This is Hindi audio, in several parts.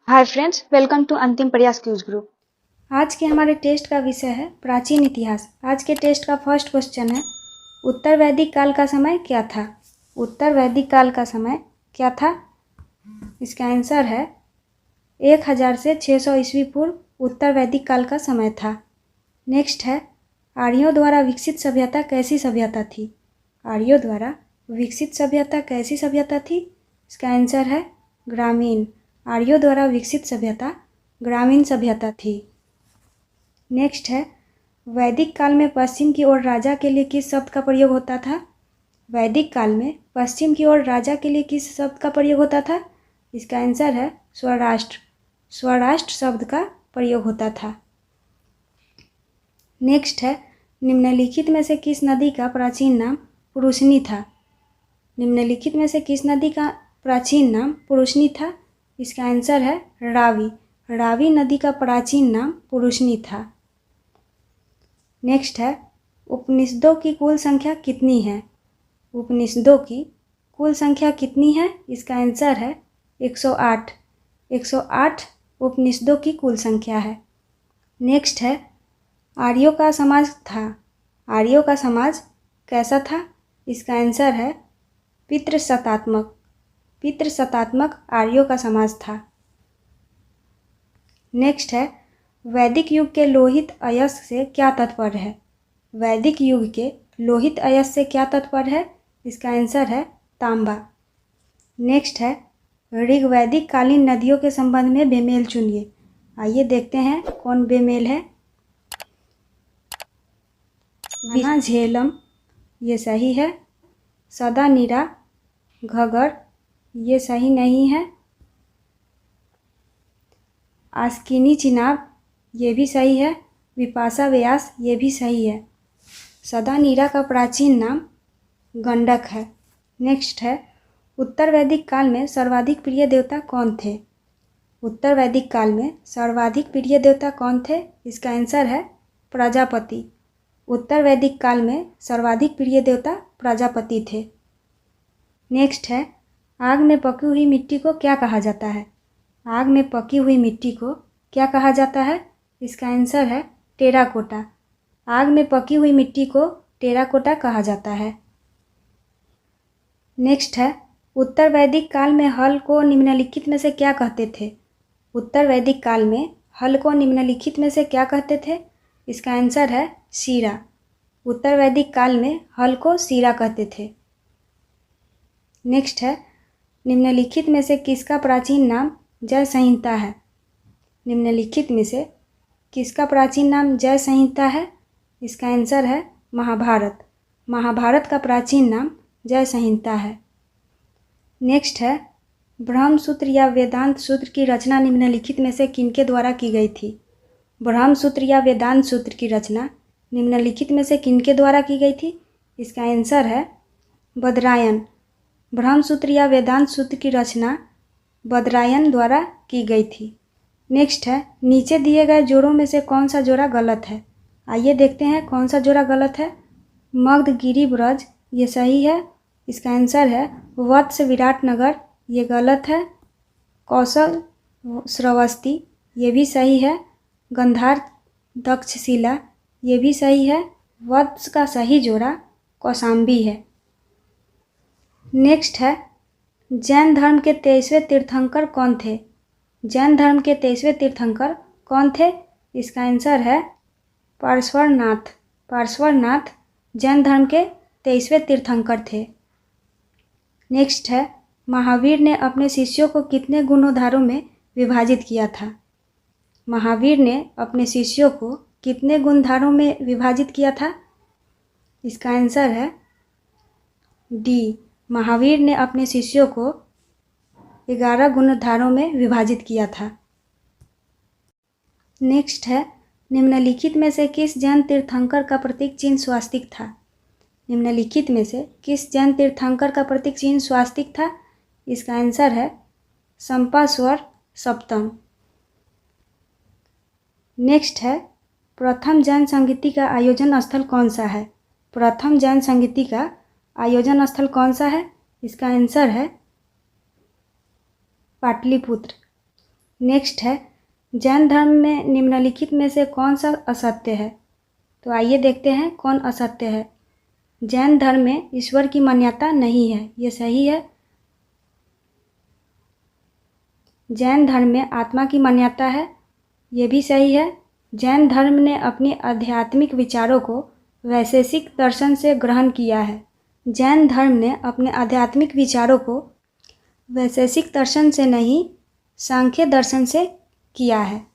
हाय फ्रेंड्स, वेलकम टू अंतिम प्रयास क्यूज ग्रुप। आज के हमारे टेस्ट का विषय है प्राचीन इतिहास। आज के टेस्ट का फर्स्ट क्वेश्चन है, उत्तर वैदिक काल का समय क्या था। उत्तर वैदिक काल का समय क्या था? इसका आंसर है 1000 से 600 ईस्वी पूर्व उत्तर वैदिक काल का समय था। नेक्स्ट है, आर्यों द्वारा विकसित सभ्यता कैसी सभ्यता थी। आर्यों द्वारा विकसित सभ्यता कैसी सभ्यता थी? इसका आंसर है ग्रामीण। आर्यों द्वारा विकसित सभ्यता ग्रामीण सभ्यता थी। नेक्स्ट है, वैदिक काल में पश्चिम की ओर राजा के लिए किस शब्द का प्रयोग होता था। वैदिक काल में पश्चिम की ओर राजा के लिए किस शब्द का प्रयोग होता था? इसका आंसर है स्वराष्ट्र। स्वराष्ट्र शब्द का प्रयोग होता था। नेक्स्ट है, निम्नलिखित में से किस नदी का प्राचीन नाम पुरुषनी था। निम्नलिखित में से किस नदी का प्राचीन नाम पुरुषनी था? इसका आंसर है रावी। रावी नदी का प्राचीन नाम पुरुषनी था। नेक्स्ट है, उपनिषदों की कुल संख्या कितनी है। उपनिषदों की कुल संख्या कितनी है? इसका आंसर है 108। 108 उपनिषदों की कुल संख्या है। नेक्स्ट है, आर्यों का समाज था। आर्यों का समाज कैसा था? इसका आंसर है पितृसत्तात्मक। पितृसत्तात्मक आर्यों का समाज था। नेक्स्ट है, वैदिक युग के लोहित अयस्क से क्या तात्पर्य है। वैदिक युग के लोहित अयस्क से क्या तात्पर्य है? इसका आंसर है तांबा। नेक्स्ट है, ऋग्वैदिक कालीन नदियों के संबंध में बेमेल चुनिए। आइए देखते हैं कौन बेमेल है। विना झेलम ये सही है। सदा नीरा घगर ये सही नहीं है। आस्किनी चिनाब ये भी सही है। विपाशा व्यास ये भी सही है। सदा नीरा का प्राचीन नाम गंडक है। नेक्स्ट है, उत्तर वैदिक काल में सर्वाधिक प्रिय देवता कौन थे। उत्तर वैदिक काल में सर्वाधिक प्रिय देवता कौन थे? इसका आंसर है प्रजापति। उत्तर वैदिक काल में सर्वाधिक प्रिय देवता प्रजापति थे। नेक्स्ट है, आग में पकी हुई मिट्टी को क्या कहा जाता है। आग में पकी हुई मिट्टी को क्या कहा जाता है? इसका आंसर है टेराकोटा। आग में पकी हुई मिट्टी को टेराकोटा कहा जाता है। नेक्स्ट है, उत्तर वैदिक काल में हल को निम्नलिखित में से क्या कहते थे। उत्तर वैदिक काल में हल को निम्नलिखित में से क्या कहते थे? इसका आंसर है शीरा। उत्तर वैदिक काल में हल को शीरा कहते थे। नेक्स्ट है, निम्नलिखित में से किसका प्राचीन नाम जय संहिता है। निम्नलिखित में से किसका प्राचीन नाम जय संहिता है? इसका आंसर है महाभारत। महाभारत का प्राचीन नाम जय संहिता है। नेक्स्ट है, ब्रह्मसूत्र या वेदांत सूत्र की रचना निम्नलिखित में से किनके द्वारा की गई थी। ब्रह्मसूत्र या वेदांत सूत्र की रचना निम्नलिखित में से किनके द्वारा की गई थी? इसका आंसर है बदरायन। ब्रह्मसूत्र या वेदांत सूत्र की रचना बदरायन द्वारा की गई थी। नेक्स्ट है, नीचे दिए गए जोड़ों में से कौन सा जोड़ा गलत है। आइए देखते हैं कौन सा जोड़ा गलत है। मगध गिरी ब्रज ये सही है। इसका आंसर है वत्स विराटनगर ये गलत है। कौशल श्रावस्ती ये भी सही है। गंधार तक्षशिला ये भी सही है। वत्स का सही जोड़ा कौशाम्बी है। नेक्स्ट है, जैन धर्म के 23वें तीर्थंकर कौन थे। जैन धर्म के 23वें तीर्थंकर कौन थे? इसका आंसर है पार्श्वनाथ। पार्श्वनाथ जैन धर्म के 23वें तीर्थंकर थे। नेक्स्ट है, महावीर ने अपने शिष्यों को कितने गुणोद्धारों में विभाजित किया था। महावीर ने अपने शिष्यों को कितने गुणधारों में विभाजित किया था? इसका आंसर है डी। महावीर ने अपने शिष्यों को 11 गुणधारों में विभाजित किया था। नेक्स्ट है, निम्नलिखित में से किस जैन तीर्थंकर का प्रतीक चिन्ह स्वास्तिक था। निम्नलिखित में से किस जैन तीर्थंकर का प्रतीक चिन्ह स्वास्तिक था? इसका आंसर है संपास्वर सप्तम। नेक्स्ट है, प्रथम जैन संगीति का आयोजन स्थल कौन सा है। प्रथम जैन संगीति का आयोजन स्थल कौन सा है? इसका आंसर है पाटलिपुत्र। नेक्स्ट है, जैन धर्म में निम्नलिखित में से कौन सा असत्य है? तो आइए देखते हैं कौन असत्य है। जैन धर्म में ईश्वर की मान्यता नहीं है, ये सही है। जैन धर्म में आत्मा की मान्यता है, ये भी सही है। जैन धर्म ने अपने आध्यात्मिक विचारों को वैशेषिक दर्शन से ग्रहण किया है। जैन धर्म ने अपने आध्यात्मिक विचारों को वैशेषिक दर्शन से नहीं, सांख्य दर्शन से किया है।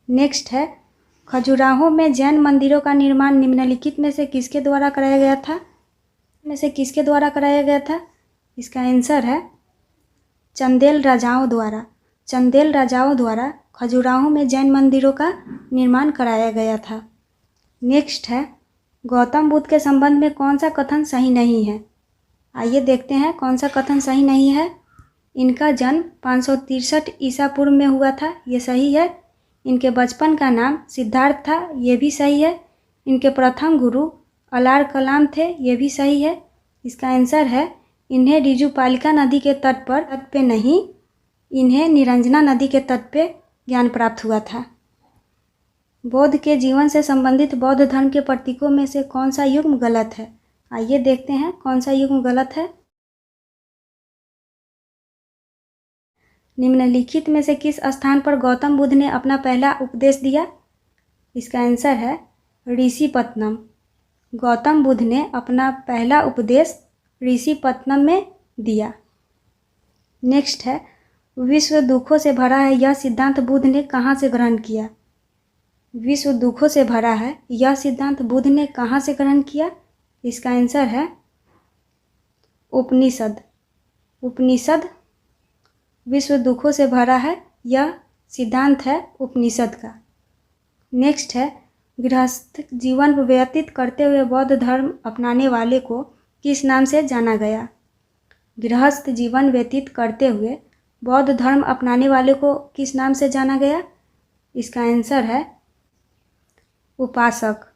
नेक्स्ट है, खजुराहो में जैन मंदिरों का निर्माण निम्नलिखित में से किसके द्वारा कराया गया था? इसका आंसर है चंदेल राजाओं द्वारा खजुराहो में जैन मंदिरों का निर्माण कराया गया था। नेक्स्ट है, गौतम बुद्ध के संबंध में कौन सा कथन सही नहीं है? आइए देखते हैं कौन सा कथन सही नहीं है। इनका जन्म 563 ईसा पूर्व में हुआ था, ये सही है। इनके बचपन का नाम सिद्धार्थ था, ये भी सही है। इनके प्रथम गुरु अलार कलाम थे, ये भी सही है। इसका आंसर है, इन्हें रिजुपालिका नदी के तट पे नहीं, इन्हें निरंजना नदी के तट पे ज्ञान प्राप्त हुआ था। बौद्ध के जीवन से संबंधित बौद्ध धर्म के प्रतीकों में से कौन सा युग्म गलत है? आइए देखते हैं कौन सा युग्म गलत है। निम्नलिखित में से किस स्थान पर गौतम बुद्ध ने अपना पहला उपदेश दिया? इसका आंसर है ऋषिपत्तनम। गौतम बुद्ध ने अपना पहला उपदेश ऋषिपत्तनम में दिया। नेक्स्ट है, विश्व दुखों से भरा है यह सिद्धांत बुद्ध ने कहाँ से ग्रहण किया? विश्व दुखों से भरा है यह सिद्धांत बुद्ध ने कहाँ से ग्रहण किया? इसका आंसर है उपनिषद। विश्व दुखों से भरा है यह सिद्धांत है उपनिषद का। नेक्स्ट है, गृहस्थ जीवन व्यतीत करते हुए बौद्ध धर्म अपनाने वाले को किस नाम से जाना गया? गृहस्थ जीवन व्यतीत करते हुए बौद्ध धर्म अपनाने वाले को किस नाम से जाना गया? इसका आंसर है उपासक।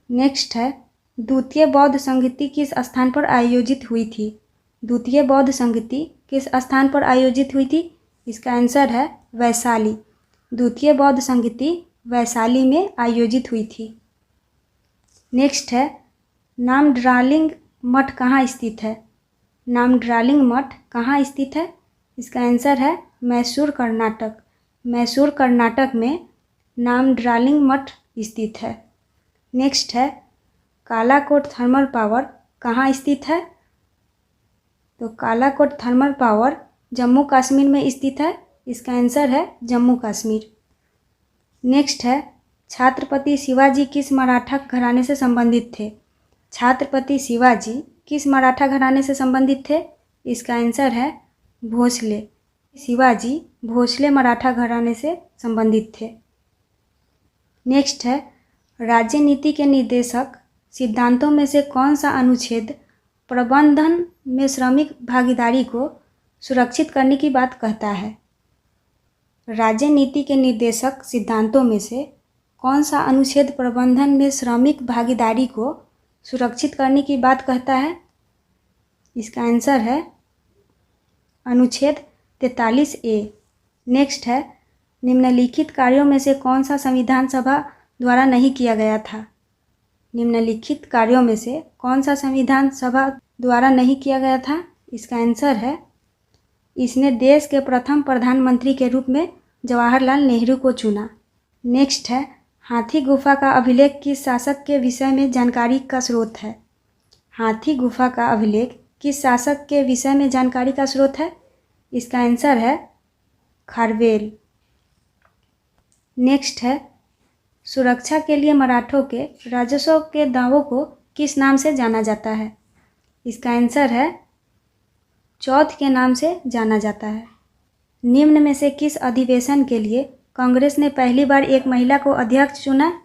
नेक्स्ट है, द्वितीय बौद्ध संगति किस स्थान पर आयोजित हुई थी? द्वितीय बौद्ध संगति किस स्थान पर आयोजित हुई थी? इसका आंसर है वैशाली। द्वितीय बौद्ध संगति वैशाली में आयोजित हुई थी। नेक्स्ट है, नामड्रालिंग मठ कहाँ स्थित है? नामड्रालिंग मठ कहाँ स्थित है? इसका आंसर है मैसूर, कर्नाटक। मैसूर, कर्नाटक में नामड्रालिंग मठ स्थित है। नेक्स्ट है, कालाकोट थर्मल पावर कहाँ स्थित है? तो कालाकोट थर्मल पावर जम्मू कश्मीर में स्थित है। इसका आंसर है जम्मू कश्मीर। नेक्स्ट है, छत्रपति शिवाजी किस मराठा घराने से संबंधित थे? छत्रपति शिवाजी किस मराठा घराने से संबंधित थे? इसका आंसर है भोसले। शिवाजी भोसले मराठा घराने से संबंधित थे। नेक्स्ट है, राज्य नीति के निर्देशक सिद्धांतों में से कौन सा अनुच्छेद प्रबंधन में श्रमिक भागीदारी को सुरक्षित करने की बात कहता है? राज्य नीति के निर्देशक सिद्धांतों में से कौन सा अनुच्छेद प्रबंधन में श्रमिक भागीदारी को सुरक्षित करने की बात कहता है? इसका आंसर है अनुच्छेद 43A। नेक्स्ट है, निम्नलिखित कार्यों में से कौन सा संविधान सभा द्वारा नहीं किया गया था? निम्नलिखित कार्यों में से कौन सा संविधान सभा द्वारा नहीं किया गया था? इसका आंसर है, इसने देश के प्रथम प्रधानमंत्री के रूप में जवाहरलाल नेहरू को चुना। नेक्स्ट है, हाथी गुफा का अभिलेख किस शासक के विषय में जानकारी का स्रोत है? हाथी गुफा का अभिलेख किस शासक के विषय में जानकारी का स्रोत है? इसका आंसर है खारवेल। नेक्स्ट है, सुरक्षा के लिए मराठों के राजस्व के दावों को किस नाम से जाना जाता है? इसका आंसर है चौथ के नाम से जाना जाता है। निम्न में से किस अधिवेशन के लिए कांग्रेस ने पहली बार एक महिला को अध्यक्ष चुना?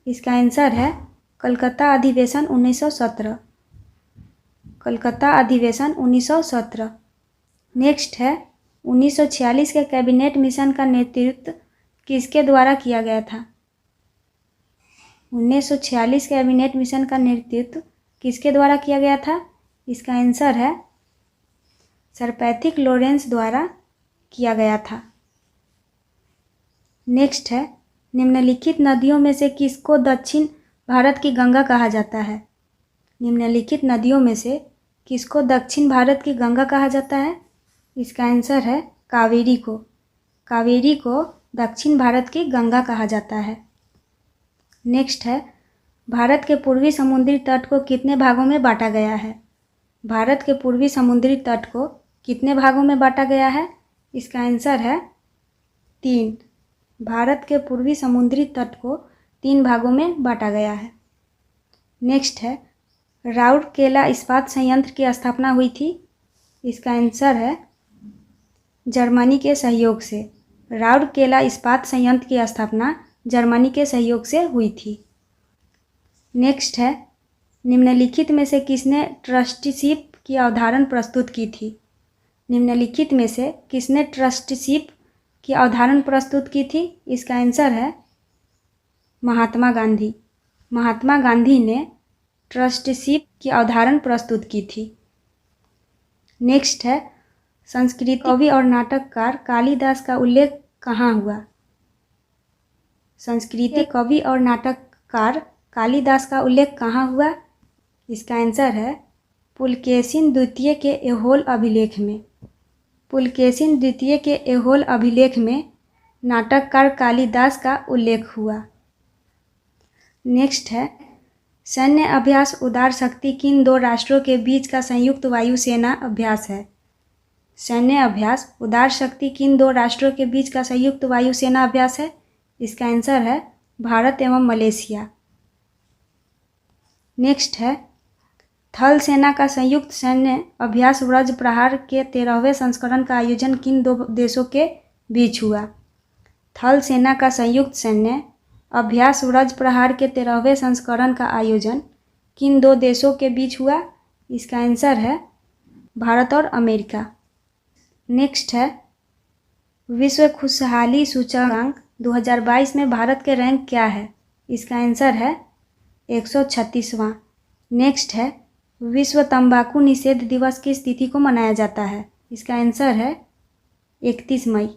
इसका आंसर है कलकत्ता अधिवेशन 1917। कलकत्ता अधिवेशन 1917। नेक्स्ट है, 1946 के कैबिनेट मिशन का नेतृत्व किसके द्वारा किया गया था? 1946 कैबिनेट मिशन का नेतृत्व किसके द्वारा किया गया था? इसका आंसर है सर पैथिक लॉरेंस द्वारा किया गया था। नेक्स्ट है, निम्नलिखित नदियों में से किसको दक्षिण भारत की गंगा कहा जाता है? निम्नलिखित नदियों में से किसको दक्षिण भारत की गंगा कहा जाता है? इसका आंसर है कावेरी को। कावेरी को दक्षिण भारत की गंगा कहा जाता है। नेक्स्ट है, भारत के पूर्वी समुद्री तट को कितने भागों में बांटा गया है? भारत के पूर्वी समुद्री तट को कितने भागों में बांटा गया है? इसका आंसर है 3। भारत के पूर्वी समुद्री तट को 3 भागों में बांटा गया है। नेक्स्ट है, राउरकेला इस्पात संयंत्र की स्थापना हुई थी। इसका आंसर है जर्मनी के सहयोग से। राउरकेला इस्पात संयंत्र की स्थापना जर्मनी के सहयोग से हुई थी। नेक्स्ट है, निम्नलिखित में से किसने ट्रस्टीशिप की अवधारणा प्रस्तुत की थी? निम्नलिखित में से किसने ट्रस्टीशिप की अवधारणा प्रस्तुत की थी? इसका आंसर है महात्मा गांधी। महात्मा गांधी ने ट्रस्टीशिप की अवधारणा प्रस्तुत की थी। नेक्स्ट है, संस्कृत कवि और नाटककार कालिदास का उल्लेख कहाँ हुआ? संस्कृत कवि और नाटककार कालिदास का उल्लेख कहाँ हुआ? इसका आंसर है पुलकेशिन द्वितीय के ऐहोल अभिलेख में। पुलकेशिन द्वितीय के ऐहोल अभिलेख में नाटककार कालिदास का उल्लेख हुआ। नेक्स्ट है, सैन्य अभ्यास उदार शक्ति किन 2 राष्ट्रों के बीच का संयुक्त वायुसेना अभ्यास है? सैन्य अभ्यास उदार शक्ति किन 2 राष्ट्रों के बीच का संयुक्त वायुसेना अभ्यास है? इसका आंसर है भारत एवं मलेशिया। नेक्स्ट है, थल सेना का संयुक्त सैन्य अभ्यास व्रज प्रहार के 13वें संस्करण का आयोजन किन 2 देशों के बीच हुआ? थल सेना का संयुक्त सैन्य अभ्यास व्रज प्रहार के 13वें संस्करण का आयोजन किन 2 देशों के बीच हुआ? इसका आंसर है भारत और अमेरिका। नेक्स्ट है, विश्व खुशहाली सूचकांक 2022 में भारत के रैंक क्या है? इसका आंसर है 136वां। नेक्स्ट है, विश्व तंबाकू निषेध दिवस किस तिथि को मनाया जाता है? इसका आंसर है 31 मई।